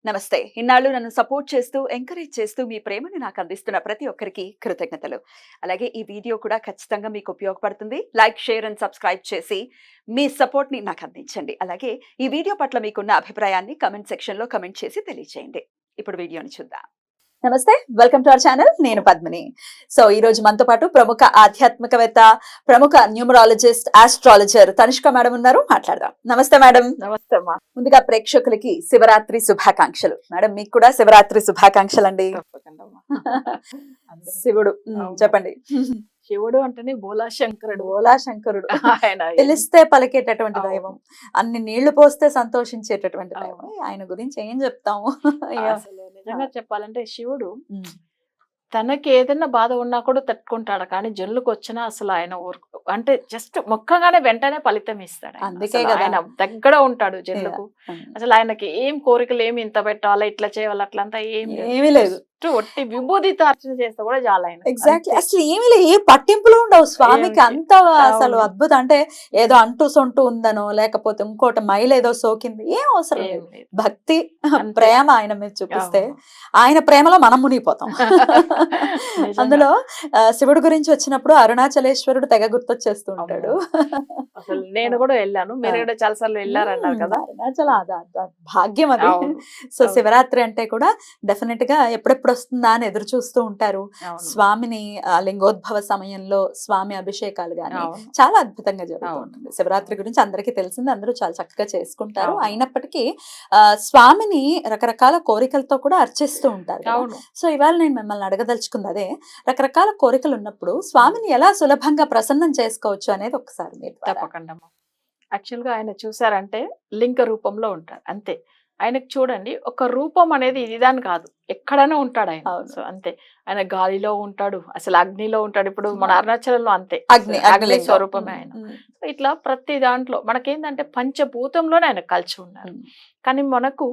నమస్తే. ఇన్నాళ్ళు నన్ను సపోర్ట్ చేస్తూ, ఎంకరేజ్ చేస్తూ మీ ప్రేమను నాకు అందిస్తున్న ప్రతి ఒక్కరికి కృతజ్ఞతలు. అలాగే ఈ వీడియో కూడా ఖచ్చితంగా మీకు ఉపయోగపడుతుంది. లైక్, షేర్ అండ్ సబ్స్క్రైబ్ చేసి మీ సపోర్ట్‌ని నాకు అందించండి. అలాగే ఈ వీడియో పట్ల మీకున్న అభిప్రాయాన్ని కామెంట్ సెక్షన్‌లో కామెంట్ చేసి తెలియజేయండి. ఇప్పుడు వీడియోని చూద్దాం. నమస్తే, వెల్కమ్ టు అవర్ ఛానల్. నేను పద్మిని. సో ఈ రోజు మనతో పాటు ప్రముఖ ఆధ్యాత్మికవేత్త, ప్రముఖ న్యూమరాలజిస్ట్, ఆస్ట్రాలజర్ తనిష్క మేడం ఉన్నారు. మాట్లాడదాం. నమస్తే మేడం. నమస్తే అమ్మా. ముందుగా ప్రేక్షకులకి శివరాత్రి శుభాకాంక్షలు. మేడం మీకు కూడా శివరాత్రి శుభాకాంక్షలు అండి. తప్పకుండా అమ్మా. శివుడు చెప్పండి. శివుడు అంటేనే బోలాశంకరుడు. బోలాశంకరుడు ఆయన పిలిస్తే పలికేటటువంటి దైవం, అన్ని నీళ్లు పోస్తే సంతోషించేటటువంటి దైవం. ఆయన గురించి ఏం చెప్తాము. అసలు నిజంగా చెప్పాలంటే శివుడు తనకి ఏదైనా బాధ ఉన్నా కూడా తట్టుకుంటాడు, కానీ జనులకు వచ్చినా అసలు ఆయన అంటే జస్ట్ మొక్కగానే వెంటనే ఫలితం ఇస్తాడు. అందుకే అసలు ఆయన దగ్గర ఉంటాడు జనులకు. అసలు ఆయనకి ఏం కోరికలు ఏమి ఇంత పెట్టాలా, ఇట్లా చేయాలి, అట్లంతా ఏమీ లేదు. ఒట్టి విభూతితో అర్చన చేస్తే కూడా చాలా ఆయన. ఎగ్జాక్ట్లీ. అసలు ఏమీ లేదు, ఏ పట్టింపులు ఉండవు స్వామికి. అంత అసలు అద్భుతం. అంటే ఏదో అంటూ సొంటూ ఉందనో, లేకపోతే ఇంకోటి మైలు ఏదో సోకింది, ఏం అవసరం లేదు. భక్తి, ప్రేమ ఆయన మీద చూపిస్తే ఆయన ప్రేమలో మనం మునిగిపోతాం. అందులో శివుడు గురించి వచ్చినప్పుడు అరుణాచలేశ్వరుడు తెగ గుర్తొచ్చేస్తూ ఉంటాడు. అసలు నేను కూడా వెళ్ళాను, మీరు కూడా చాలా సార్లు వెళ్ళారన్నారు కదా. అరుణాచల భాగ్యం అది. సో శివరాత్రి అంటే కూడా డెఫినెట్ గా ఎప్పుడెప్పుడు వస్తుందా అని ఎదురు చూస్తూ ఉంటారు. స్వామిని లింగోద్భవ సమయంలో స్వామి అభిషేకాలు గాని చాలా అద్భుతంగా జరుగుతూ ఉంటుంది. శివరాత్రి గురించి అందరికీ తెలిసింది, అందరూ చాలా చక్కగా చేసుకుంటారు. అయినప్పటికీ స్వామిని రకరకాల కోరికలతో కూడా అర్చిస్తూ ఉంటారు. సో ఇవాళ నేను మిమ్మల్ని అడగదలుచుకుంది అదే, రకరకాల కోరికలు ఉన్నప్పుడు స్వామిని ఎలా సులభంగా ప్రసన్నం చేసుకోవచ్చు అనేది ఒకసారి మీరు. తప్పకుండా. యాక్చువల్ గా ఆయన చూసారంటే లింగ రూపంలో ఉంటాడు అంతే. ఆయనకు చూడండి, ఒక రూపం అనేది ఇదిదాని కాదు, ఎక్కడైనా ఉంటాడు ఆయన. సో అంతే, ఆయన గాలిలో ఉంటాడు, అసలు అగ్నిలో ఉంటాడు. ఇప్పుడు మన అరుణాచలంలో అంతే, అగ్ని స్వరూపమే ఆయన. ఇట్లా ప్రతి దాంట్లో మనకేంటంటే పంచభూతంలోనే ఆయన కలిసి ఉన్నారు. కానీ మనకు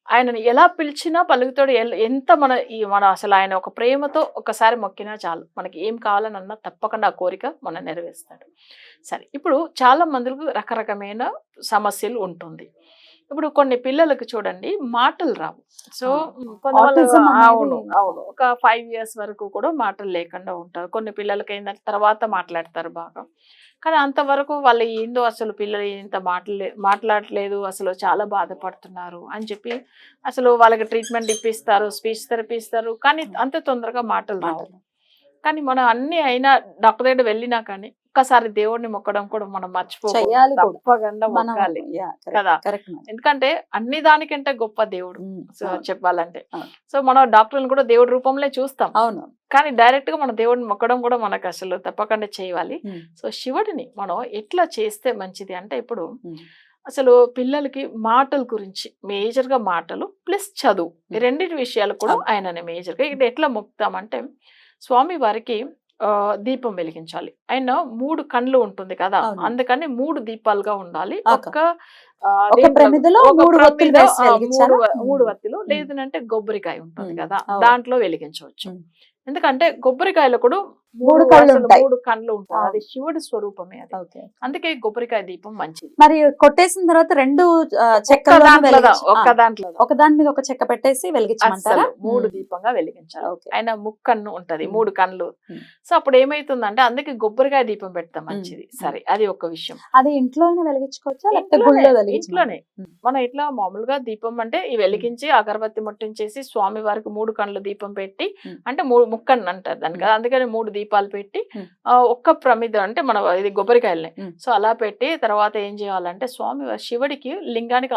ఆయనను ఎలా పిలిచినా పలుకుతాడు. ఎంత మన అసలు ఆయన ఒక ప్రేమతో ఒకసారి మొక్కినా చాలు, మనకి ఏం కావాలనన్నా తప్పకుండా ఆ కోరిక మనం నెరవేరుస్తాడు. సరే, ఇప్పుడు చాలా మందికి రకరకమైన సమస్యలు ఉంటుంది. ఇప్పుడు కొన్ని పిల్లలకు చూడండి మాటలు రావు. సో అవును ఒక 5 years వరకు కూడా మాటలు లేకుండా ఉంటారు. కొన్ని పిల్లలకి ఏంటంటే తర్వాత మాట్లాడతారు బాగా, కానీ అంతవరకు వాళ్ళు ఏందో అసలు పిల్లలు ఇంత మాట్లాడలేదు, అసలు చాలా బాధపడుతున్నారు అని చెప్పి అసలు వాళ్ళకి ట్రీట్మెంట్ ఇప్పిస్తారు, స్పీచ్ థెరపీ ఇస్తారు, కానీ అంత తొందరగా మాటలు రావు. కానీ మనం అన్ని అయినా డాక్టర్ దగ్గర వెళ్ళినా కానీ ఒక్కసారి దేవుడిని మొక్కడం కూడా మనం మర్చిపోవాలి, తప్పకుండా మొక్కాలి కదా. ఎందుకంటే అన్ని దానికంటే గొప్ప దేవుడు చెప్పాలంటే. సో మనం డాక్టర్ని కూడా దేవుడి రూపంలో చూస్తాం, అవును, కానీ డైరెక్ట్ గా మన దేవుడిని మొక్కడం కూడా మనకు అసలు తప్పకుండా చేయాలి. సో శివుడిని మనం ఎట్లా చేస్తే మంచిది అంటే, ఇప్పుడు అసలు పిల్లలకి మాటల గురించి మేజర్ గా మాటలు ప్లస్ చదువు, ఈ రెండింటి విషయాలు కూడా ఆయనని మేజర్ గా ఇక్కడ ఎట్లా మొక్కుతామంటే, స్వామి వారికి దీపం వెలిగించాలి. ఆయన 3 కళ్ళు ఉంటుంది కదా, అందుకని 3 దీపాలుగా ఉండాలి. మూడు వత్తులు లేదంటే కొబ్బరికాయ ఉంటుంది కదా, దాంట్లో వెలిగించవచ్చు. ఎందుకంటే కొబ్బరికాయలో కూడా 3 కళ్ళు ఉంటాయి, అది శివుడి స్వరూపమే అది. అందుకే కొబ్బరికాయ దీపం మంచిది. మరి కొట్టేసిన తర్వాత 2 ఒక దాని మీద ఒక చెక్క పెట్టేసి వెలిగించమంటారా? 3 దీపంగా వెలిగించాలి. ఆయన ముక్కన్ను ఉంటది, 3 కళ్ళు. సో అప్పుడు ఏమైతుందంటే అందుకే కొబ్బరికాయ దీపం పెడతాం మంచిది. సరే, అది ఒక విషయం. అది ఇంట్లోనే వెలిగించుకోవచ్చా? ఇంట్లోనే. మనం ఇట్లా మామూలుగా దీపం అంటే ఈ వెలిగించి అగరబత్తి ముట్టించేసి స్వామి వారికి 3 కళ్ళు దీపం పెట్టి, అంటే ముక్కన్ను అంటారు దానికి కదా, అందుకని 3 దీపాలు పెట్టి ఒక్క ప్రమిద అంటే మన ఇది కొబ్బరికాయలనే సో అలా పెట్టి తర్వాత ఏం చేయాలంటే స్వామి శివుడికి లింగానికి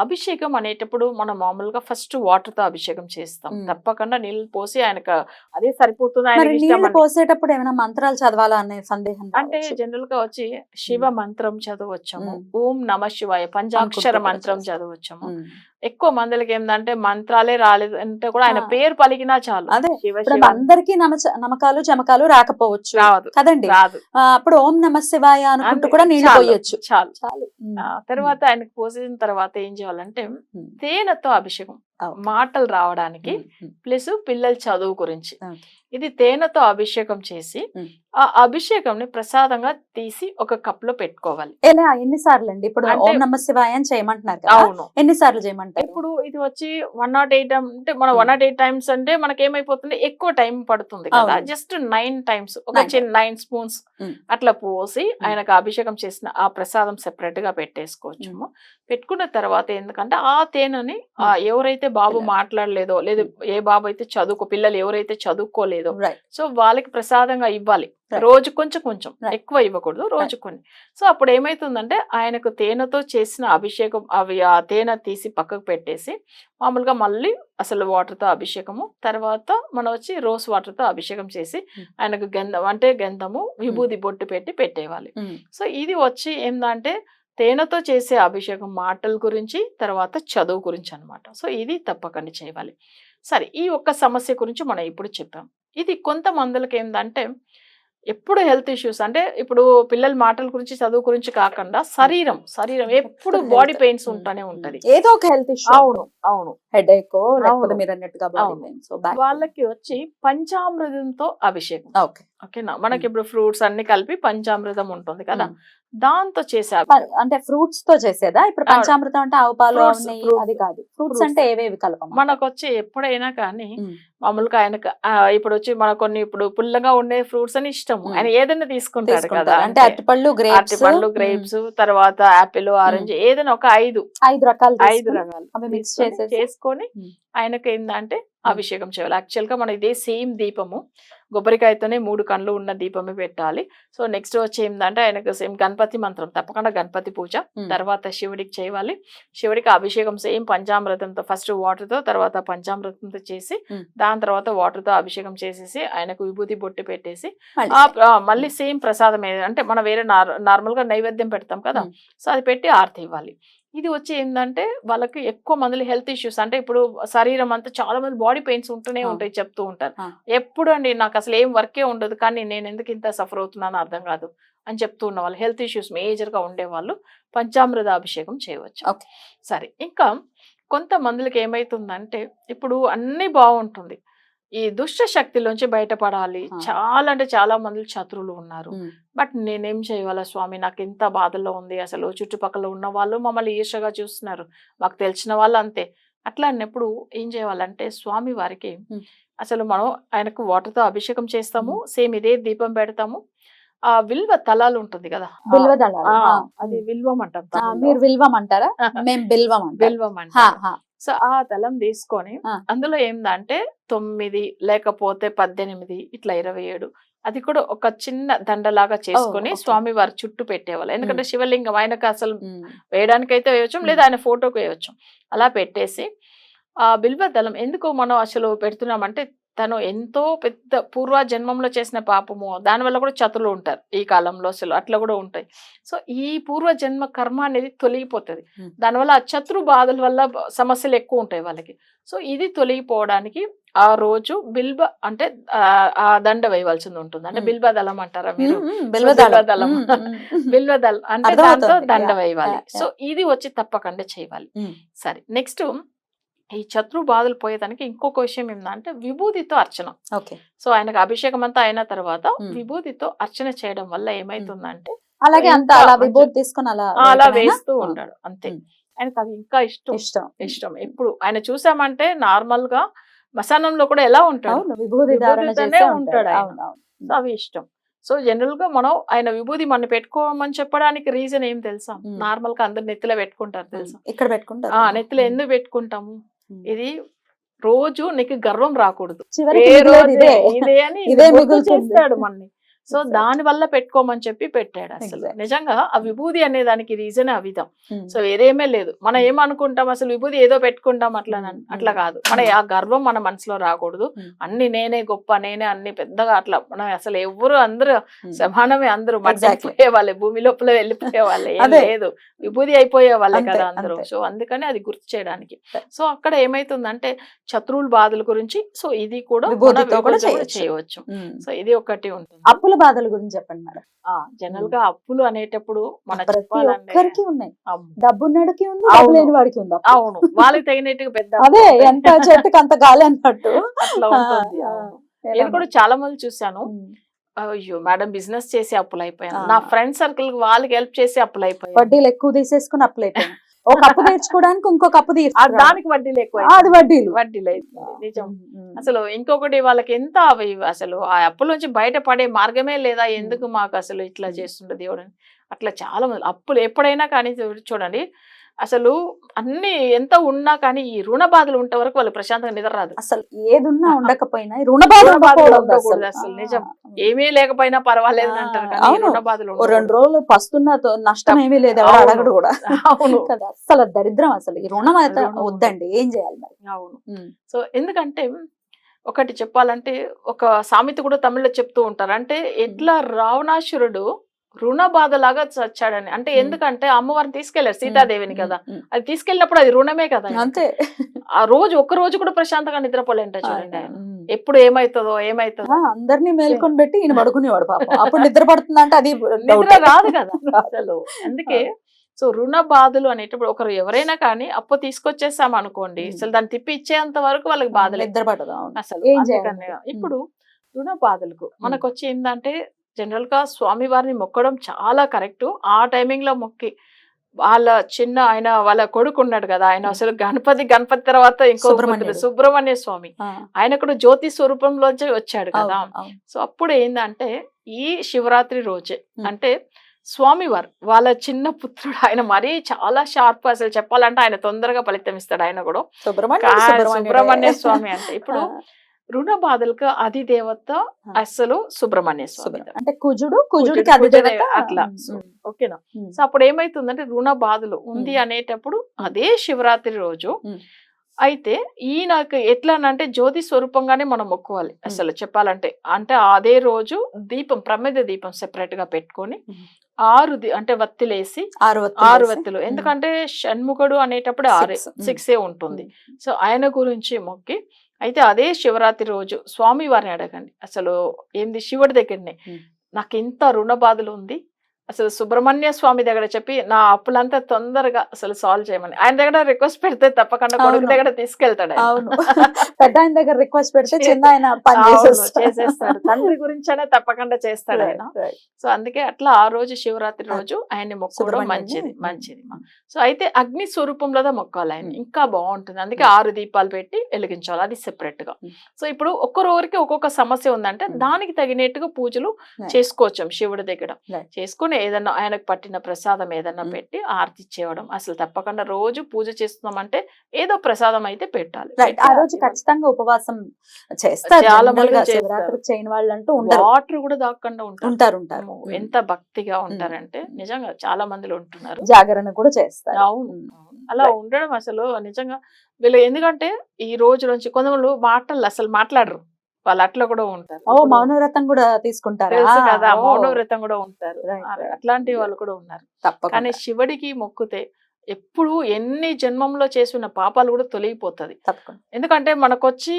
అభిషేకం అనేటప్పుడు మనం మామూలుగా ఫస్ట్ వాటర్ తో అభిషేకం చేస్తాం. తప్పకుండా నీళ్ళు పోసి ఆయనకు అదే సరిపోతుంది. పోసేటప్పుడు ఏమైనా మంత్రాలు చదవాలా అనే సందేహం అంటే జనరల్ గా వచ్చి శివ మంత్రం చదవచ్చాము, ఓం నమ శివాయ పంచాక్షర మంత్రం చదవచ్చాము. ఎక్కువ మందికి ఏంటంటే మంత్రాలే రాలేదు అంటే కూడా ఆయన పేరు పలికినా చాలు. అదే అందరికీ నమ్మకాలు చమకాలు రాకపోవచ్చు కదండి, అప్పుడు ఓం నమ శివాయ అనుకుంటూ కూడా నీళ్ళు పోయొచ్చు, చాలు. తర్వాత ఆయనకు పోసిన తర్వాత ఏం చేయాలంటే తేనెతో అభిషేకం, మాటలు రావడానికి ప్లస్ పిల్లల చదువు గురించి ఇది తేనెతో అభిషేకం చేసి ఆ అభిషేకంని ప్రసాదంగా తీసి ఒక కప్ లో పెట్టుకోవాలి. ఎలా ఎన్నిసార్లు అండి? ఇప్పుడు అంటే ఓం నమ శివాయ అని చేయమంటున్నారు కదా, అవును. ఎన్నిసార్లు చేయమంటారు? ఇప్పుడు ఇది వచ్చి 108 అంటే మనం 108 టైమ్స్ అంటే మనకి ఏమైపోతుంది, ఎక్కువ టైం పడుతుంది కదా. అవును. జస్ట్ 9 టైమ్స్ ఒక 9 చిన్న 9 స్పూన్స్ ఉమ్. అట్లా పోసి ఆయనకు అభిషేకం చేసిన ఆ ప్రసాదం సెపరేట్ గా పెట్టేసుకోవచ్చు. పెట్టుకున్న తర్వాత ఎందుకంటే ఆ తేనెని ఎవరైతే బాబు పిల్లలు. మాట్లాడలేదో లేదా ఏ బాబు అయితే పిల్లలు ఎవరైతే చదువుకోలేదో రైట్. సో వాళ్ళకి ప్రసాదంగా ఇవ్వాలి. Right. రోజు కొంచెం కొంచెం, Right. ఎక్కువ ఇవ్వకూడదు, రోజు కొన్ని. సో అప్పుడు ఏమైతుందంటే ఆయనకు తేనెతో చేసిన అభిషేకం ఆ తేనె తీసి పక్కకు పెట్టేసి మామూలుగా మళ్ళీ అసలు వాటర్తో అభిషేకము, తర్వాత మనం వచ్చి రోజ్ వాటర్తో అభిషేకం చేసి ఆయనకు గంధము విభూది బొట్టు పెట్టి పెట్టేవాలి. సో ఇది వచ్చి ఏంటంటే తేనెతో చేసే అభిషేకం మాటల గురించి, తర్వాత చదువు గురించి అన్నమాట. సో ఇది తప్పకుండా చేయాలి. సరే, ఈ ఒక్క సమస్య గురించి మనం ఇప్పుడు చెప్పాం. ఇది కొంతమందికి ఏంటంటే ఎప్పుడు హెల్త్ ఇష్యూస్ అంటే ఇప్పుడు పిల్లల మాటల గురించి, చదువు గురించి కాకుండా శరీరం ఎప్పుడు బాడీ పెయిన్స్ ఉంటానే ఉంటది. ఏదో ఒక హెల్త్ ఇష్యూ. అవును. హెడేక్ లేకపోతే మీరు అన్నట్టుగా బాడీ పెయిన్స్. వాళ్ళకి వచ్చి పంచామృతంతో అభిషేకం. ఓకేనా, మనకి ఇప్పుడు ఫ్రూట్స్ అన్ని కలిపి పంచామృతం ఉంటుంది కదా, దాంతో చేసే అంటే ఫ్రూట్స్ తో చేసేదా? ఇప్పుడు పంచామృతం అంటే ఆవు పాలు అది కాదు. ఫ్రూట్స్ అంటే ఏవేవి కలపం? మనకు వచ్చి ఎప్పుడైనా కానీ మామూలుగా ఆయనకు ఇప్పుడు వచ్చి మన కొన్ని ఇప్పుడు పుల్లగా ఉండే ఫ్రూట్స్ అని ఇష్టం, ఆయన ఏదైనా తీసుకుంటాడు కదా. అంటే అరటిపళ్ళు, గ్రేప్స్, తర్వాత యాపిల్, ఆరెంజ్, ఏదైనా ఒక 5 రకాలు మిక్స్ చేసుకొని ఆయనకు ఏంటంటే అభిషేకం చేయాలి. యాక్చువల్ గా మనం ఇదే సేమ్ దీపము కొబ్బరికాయతోనే 3 కళ్ళు ఉన్న దీపమే పెట్టాలి. సో నెక్స్ట్ వచ్చి ఏంటంటే ఆయనకు సేమ్ గణపతి మంత్రం, తప్పకుండా గణపతి పూజ, తర్వాత శివుడికి చేయాలి. శివుడికి అభిషేకం సేమ్ పంచామృతంతో, ఫస్ట్ వాటర్ తో తర్వాత పంచామృతంతో చేసి దాని తర్వాత వాటర్ తో అభిషేకం చేసేసి ఆయనకు విభూతి బొట్టు పెట్టేసి మళ్ళీ సేమ్ ప్రసాదం అంటే మనం వేరే నార్మల్ గా నైవేద్యం పెడతాం కదా, సో అది పెట్టి ఆరతి ఇవ్వాలి. ఇది వచ్చి ఏంటంటే వాళ్ళకి ఎక్కువ మంది హెల్త్ ఇష్యూస్ అంటే ఇప్పుడు శరీరం అంతా చాలా మంది బాడీ పెయిన్స్ ఉంటూనే ఉంటాయి, చెప్తూ ఉంటారు. ఎప్పుడు అండి నాకు అసలు ఏం వర్కే ఉండదు, కానీ నేను ఎందుకు ఇంత సఫర్ అవుతున్నానో అర్థం కాదు అని చెప్తూ ఉన్న వాళ్ళు, హెల్త్ ఇష్యూస్ మేజర్ గా ఉండే వాళ్ళు పంచామృత అభిషేకం చేయవచ్చు. సరే, ఇంకా కొంతమందికి ఏమైతుందంటే ఇప్పుడు అన్ని బాగుంటుంది, ఈ దుష్ట శక్తిలోంచి బయటపడాలి. చాలా అంటే చాలా మంది శత్రువులు ఉన్నారు, బట్ నేనేం చేయాలా స్వామి, నాకు ఎంత బాధల్లో ఉంది, అసలు చుట్టుపక్కల ఉన్న వాళ్ళు మమ్మల్ని ఈర్షగా చూస్తున్నారు, మాకు తెలిసిన వాళ్ళు అంతే. అట్లా అన్నప్పుడు ఏం చేయాలంటే స్వామి వారికి అసలు మనం ఆయనకు వాటర్తో అభిషేకం చేస్తాము, సేమ్ ఇదే దీపం పెడతాము. ఆ విల్వ తలాలు ఉంటుంది కదా, అది విల్వం అంటాం. మీరు విల్వం అంటారా? మేము బిల్వం అంటాం. సో ఆ తలం తీసుకొని అందులో ఏందంటే 9 లేకపోతే 18 ఇట్లా 27 అది కూడా ఒక చిన్న దండలాగా చేసుకొని స్వామి వారి చుట్టూ పెట్టేవాళ్ళు. ఎందుకంటే శివలింగం ఆయనకు అసలు వేయడానికైతే వేయవచ్చు, లేదా ఆయన ఫోటోకి వేయవచ్చు. అలా పెట్టేసి ఆ బిల్వ దళం ఎందుకు మనం అసలు పెడుతున్నామంటే తను ఎంతో పెద్ద పూర్వ జన్మంలో చేసిన పాపము, దానివల్ల కూడా చతులు ఉంటారు ఈ కాలంలో, అసలు అట్లా కూడా ఉంటాయి. సో ఈ పూర్వ జన్మ కర్మ అనేది తొలగిపోతుంది, దానివల్ల ఆ శత్రు బాధల వల్ల సమస్యలు ఎక్కువ ఉంటాయి వాళ్ళకి. సో ఇది తొలగిపోవడానికి ఆ రోజు బిల్వ అంటే ఆ దండ వేయవలసింది ఉంటుంది. అంటే బిల్వ దళం అంటారా మీరు? బిల్వదళం అంటే దాంతో దండ వేయాలి. సో ఇది వచ్చి తప్పకుండా చేయాలి. సరే, నెక్స్ట్ ఈ శత్రు బాధలు పోయేదానికి ఇంకొక విషయం ఏంటంటే విభూతితో అర్చన. సో ఆయనకు అభిషేకం అంతా అయిన తర్వాత విభూతితో అర్చన చేయడం వల్ల ఏమైతుందంటే అలాగే అలా విభూతి తీసుకొని అలా వేస్తూ ఉంటాడు అంతే. ఆయనకు అది ఇంకా ఇష్టం. ఎప్పుడు ఆయన చూసామంటే నార్మల్ గా మసానంలో కూడా ఎలా ఉంటాడు, విభూతితోనే ఉంటాడు ఆయన. సో అవి ఇష్టం. సో జనరల్ గా మనం ఆయన విభూతి మనం పెట్టుకోమని చెప్పడానికి రీజన్ ఏం తెలుసా? నార్మల్ గా అందరు నెత్తిలో పెట్టుకుంటారు తెలుసా? ఇక్కడ పెట్టుకుంటారు. నెత్తిలో ఎందుకు పెట్టుకుంటాము? ఇది రోజు నీకు గర్వం రాకూడదు, ఇదే అని చేస్తాడు మనని. సో దాని వల్ల పెట్టుకోమని చెప్పి పెట్టాడు. అసలు నిజంగా ఆ విభూతి అనే దానికి రీజన్ ఆ విధం. సో వేరేమే లేదు. మనం ఏమనుకుంటాం అసలు విభూతి ఏదో పెట్టుకుంటాం అట్లా కాదు. మన ఆ గర్వం మన మనసులో రాకూడదు. అన్ని నేనే గొప్ప, నేనే అన్ని పెద్దగా అట్లా మనం అసలు ఎవరు అందరూ సమానమే, అందరూ మర్చిపోయే వాళ్ళే, భూమి లోపల వెళ్ళిపోయే వాళ్ళే, ఏం లేదు విభూతి అయిపోయే వాళ్ళే కదా అందరూ. సో అందుకని అది గుర్తు చేయడానికి. సో అక్కడ ఏమైతుందంటే శత్రువుల బాధల గురించి సో ఇది కూడా చేయవచ్చు. సో ఇది ఒకటి ఉంటుంది. అప్పుల బాధల గురించి చెప్పండి మేడం. జనరల్ గా అప్పులు అనేటప్పుడు మన ఒక్కరికి ఉన్నాయి, డబ్బున్నడికి ఉంది, డబ్బు లేని వాడికి ఉంది. అవును, వాళ్ళకి తగినట్టుగా పెద్ద అదే ఎంత చెట్టుకి అంత గాలి అన్నట్టు అట్లా ఉంటుంది. నేను కూడా చాలా మంది చూసాను, అయ్యో మేడం బిజినెస్ చేసి అప్పులు అయిపోయాను, ఆ. నా ఫ్రెండ్ సర్కిల్ వాళ్ళకి హెల్ప్ చేసి అప్పులు అయిపోయాను, వడ్డీలు ఎక్కువ తీసేసుకుని అప్పులు అయిపోయాయి. ఒక అప్పు తీర్చుకోవడానికి ఇంకొక అప్పు దానికి వడ్డీలు ఎక్కువ అది వడ్డీలు. వడ్డీలు అవుతుంది నిజం. అసలు ఇంకొకటి వాళ్ళకి ఎంత అవి అసలు ఆ అప్పుల నుంచి బయటపడే మార్గమే లేదా, ఎందుకు మాకు అసలు ఇట్లా చేస్తుండే దేవుడు అని. అట్లా చాలా మంది అప్పులు ఎప్పుడైనా కానీ చూడండి, అసలు అన్ని ఎంత ఉన్నా కానీ ఈ రుణ బాధలు ఉంటే వరకు వాళ్ళు ప్రశాంతంగా నిద్ర రాదు. అసలు ఏదున్నా ఉండకపోయినా ఈ రుణ బాధలు ఉండకూడదు అసలు నిజం. ఏమీ లేకపోయినా పర్వాలేదు అంటారు కానీ ఈ రుణ బాధలు 2 రోజులు పస్తున్న నష్టం ఏమీ లేదు, ఎవరు అడగడు కూడా. అవును కదా, అసలు దరిద్రం అసలు ఈ రుణం అయితే వద్దండి, ఏం చేయాలి మరి. అవును. సో ఎందుకంటే ఒకటి చెప్పాలంటే ఒక సామెత కూడా తమిళ్లో చెప్తూ ఉంటారు, అంటే ఎట్లా రావణాసురుడు రుణ బాధలాగా చచ్చాడని. అంటే ఎందుకంటే అమ్మవారిని తీసుకెళ్లారు సీతాదేవిని కదా, అది తీసుకెళ్ళినప్పుడు అది రుణమే కదా అంతే. ఆ రోజు ఒక్క రోజు కూడా ప్రశాంతంగా నిద్రపోలేంట చూడండి ఆయన. ఎప్పుడు ఏమైతుందో అందరినీ మేల్కొని పెట్టి ఈయన పడుకునేవాడు పాపం. అప్పుడు నిద్ర పడుతుందంటే అది నిద్ర రాదు కదా అసలు. అందుకే సో రుణ బాధలు అనేటప్పుడు ఒకరు ఎవరైనా కానీ అప్పు తీసుకొచ్చేసాం అనుకోండి, అసలు దాన్ని తిప్పి ఇచ్చేంత వరకు వాళ్ళకి బాధలు నిద్ర పడదు అసలు. ఇప్పుడు రుణ బాధలకు మనకు వచ్చి ఏంటంటే జనరల్ గా స్వామి వారిని మొక్కడం చాలా కరెక్ట్. ఆ టైమింగ్ లో మొక్కి వాళ్ళ ఆయన వాళ్ళ కొడుకు ఉన్నాడు కదా, ఆయన అసలు గణపతి తర్వాత ఇంకో సుబ్రహ్మణ్య స్వామి, ఆయన కూడా జ్యోతి స్వరూపంలోంచి వచ్చాడు కదా. సో అప్పుడు ఏంటంటే ఈ శివరాత్రి రోజే అంటే స్వామివారు వాళ్ళ చిన్న పుత్రుడు, ఆయన మరీ చాలా షార్ప్, అసలు చెప్పాలంటే ఆయన తొందరగా ఫలితం ఇస్తాడు. ఆయన కూడా సుబ్రహ్మణ్య స్వామి అంటే ఇప్పుడు రుణ బాధలకు అధి దేవత అసలు సుబ్రహ్మణ్య స్వామి, అంటే కుజుడికి అట్లా. ఓకేనా. సో అప్పుడు ఏమైతుందంటే రుణ బాధలు ఉంది అనేటప్పుడు అదే శివరాత్రి రోజు అయితే ఈయనకు ఎట్లా అంటే జ్యోతి స్వరూపంగానే మనం మొక్కుకోవాలి అసలు చెప్పాలంటే. అంటే అదే రోజు దీపం ప్రమిద దీపం సెపరేట్ గా పెట్టుకొని 6 అంటే వత్తిలేసి 6 వత్తులు, ఎందుకంటే షణ్ముఖుడు అనేటప్పుడు 6 ఉంటుంది. సో ఆయన గురించి మొక్కి అయితే అదే శివరాత్రి రోజు స్వామి వారిని అడగండి, అసలు ఏంది శివుడి దగ్గరనే నాకు ఇంత రుణ బాధలు ఉంది, అసలు సుబ్రహ్మణ్య స్వామి దగ్గర చెప్పి నా అప్పులంతా తొందరగా అసలు సాల్వ్ చేయమని. ఆయన దగ్గర రిక్వెస్ట్ పెడితే తప్పకుండా కొడుకు దగ్గర తీసుకెళ్తాడు. పెద్ద ఆయన దగ్గర రిక్వెస్ట్ పెడితే చిన్న ఆయన చేసేస్తాడు, తండ్రి గురించనే తప్పకుండా చేస్తాడు ఆయన. సో అందుకే అట్లా ఆ రోజు శివరాత్రి రోజు ఆయన్ని మొక్కుకోవడం మంచిది. సో అయితే అగ్ని స్వరూపంలో మొక్కాలి ఆయన, ఇంకా బాగుంటుంది. అందుకే 6 దీపాలు పెట్టి వెలిగించాలి, అది సెపరేట్ గా. సో ఇప్పుడు ఒక్కొక్కరికి ఒక్కొక్క సమస్య ఉందంటే దానికి తగినట్టుగా పూజలు చేసుకోవచ్చు శివుడి దగ్గర. చేసుకుని ఏదన్నా ఆయనకు పట్టిన ప్రసాదం ఏదన్నా పెట్టి ఆర్తి చేయడం, అసలు తప్పకుండా రోజు పూజ చేస్తున్నామంటే ఏదో ప్రసాదం అయితే పెట్టాలి. ఆ రోజు ఖచ్చితంగా ఉపవాసం చేస్తారు చాలా మంది, శివరాత్రికి చేయని వాళ్ళు అంటూ ఉంటారు. వాటర్ కూడా దాక్కుండా ఉంటారు. ఎంత భక్తిగా ఉంటారంటే నిజంగా చాలా మందిలో ఉంటున్నారు, జాగరణ కూడా చేస్తారు. అవును, అలా ఉండడం అసలు నిజంగా వీళ్ళు. ఎందుకంటే ఈ రోజు నుంచి కొంతమంది అసలు మాట్లాడరు, వాళ్ళు అట్లా కూడా ఉంటారు. మౌనవ్రతం కూడా తీసుకుంటారు కదా, మౌనవ్రతం కూడా ఉంటారు, అట్లాంటి వాళ్ళు కూడా ఉన్నారు. కానీ శివుడికి మొక్కుతే ఎప్పుడు ఎన్ని జన్మంలో చేసిన పాపాలు కూడా తొలగిపోతుంది. ఎందుకంటే మనకొచ్చి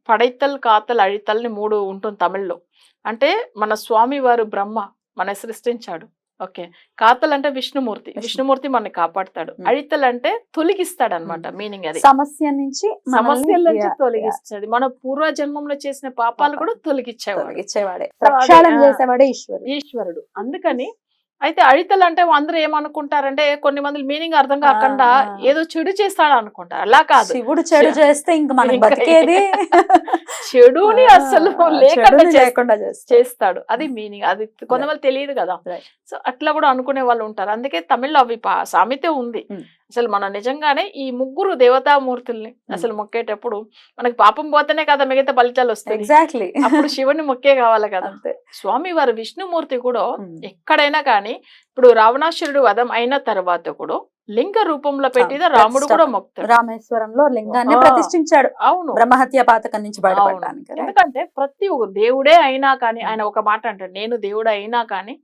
పడైతల్ కాతల్ అழிతల్ని 3 ఉంటుంది తమిళ్లో. అంటే మన స్వామి వారు బ్రహ్మ మన సృష్టించాడు. ఓకే, కాతల్ అంటే విష్ణుమూర్తి మనని కాపాడుతాడు. అழிతల్ అంటే తొలగిస్తాడు అనమాట, మీనింగ్ అది సమస్యల నుంచి తొలగిస్తాడు. మన పూర్వ జన్మంలో చేసిన పాపాలు కూడా తొలగించేవాడే, ఈశ్వరుడు. అందుకని అయితే అழிతలు అంటే అందరూ ఏమనుకుంటారంటే కొన్ని మంది మీనింగ్ అర్థం కాకుండా ఏదో చెడు చేస్తాడు అనుకుంటారు. అలా కాదు, శివుడు చెడు చేస్తే ఇంకా మనం బతికేది చెడుని అసలు లేకుండా చేస్తాడు, అది మీనింగ్. అది కొంతమంది తెలియదు కదా. సో అట్లా కూడా అనుకునే వాళ్ళు ఉంటారు. అందుకే తమిళ్లో అవి సామెత ఉంది. అసలు మనం నిజంగానే ఈ 3 దేవతామూర్తుల్ని అసలు మొక్కేటప్పుడు మనకి పాపం పోతేనే కదా మిగతా ఫలితాలు వస్తాయి. ఎగ్జాక్ట్లీ, అప్పుడు శివుని మొక్కే కావాలి కదా. స్వామి వారు విష్ణుమూర్తి కూడా ఎక్కడైనా కానీ ఇప్పుడు రావణాసురుడు వధం అయిన తర్వాత కూడా లింగ రూపంలో పెట్టిన రాముడు కూడా మొక్తాడు. రామేశ్వరంలో లింగాన్ని ప్రతిష్ఠించాడు. అవును, బ్రహ్మహత్య పాతకం నుంచి బయటపడడానికి. ఎందుకంటే ప్రతి ఒక్క దేవుడే అయినా కానీ ఆయన ఒక మాట అంటాడు, నేను దేవుడు అయినా కానీ.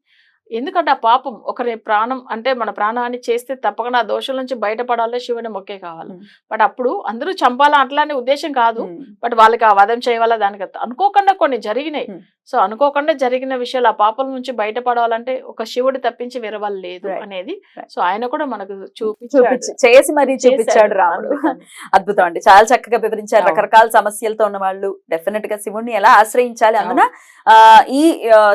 ఎందుకంటే ఆ పాపం ఒకరి ప్రాణం అంటే మన ప్రాణాన్ని చేస్తే తప్పకుండా ఆ దోషం నుంచి బయటపడాలి, శివుని మొక్కే కావాలి. బట్ అప్పుడు అందరూ చంపాలా అట్లానే ఉద్దేశం కాదు, బట్ వాళ్ళకి ఆ వధం చేయాలా దానికి అనుకోకుండా కొన్ని జరిగినాయి. సో అనుకోకుండా జరిగిన విషయాలు ఆ పాపల నుంచి బయటపడాలంటే ఒక శివుడు తప్పించి వేరే వాళ్ళు లేదు Right. అనేది Right. సో ఆయన కూడా మనకు చూపించి చేసి మరీ చూపించాడు రాముడు. అద్భుతం అండి, చాలా చక్కగా వివరించారు. అవును. రకరకాల సమస్యలతో ఉన్న వాళ్ళు డెఫినెట్ గా శివుణ్ణి ఎలా ఆశ్రయించాలి. అందున ఈ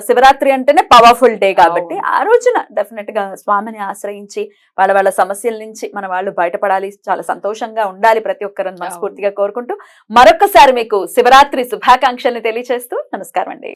శివరాత్రి అంటేనే పవర్ఫుల్ డే కాబట్టి అవును. ఆ రోజున డెఫినెట్ గా స్వామిని ఆశ్రయించి వాళ్ళ సమస్యల నుంచి మన వాళ్ళు బయటపడాలి, చాలా సంతోషంగా ఉండాలి ప్రతి ఒక్కరని మనస్ఫూర్తిగా కోరుకుంటూ మరొకసారి మీకు శివరాత్రి శుభాకాంక్షల్ని తెలియజేస్తూ నమస్కారం అండి.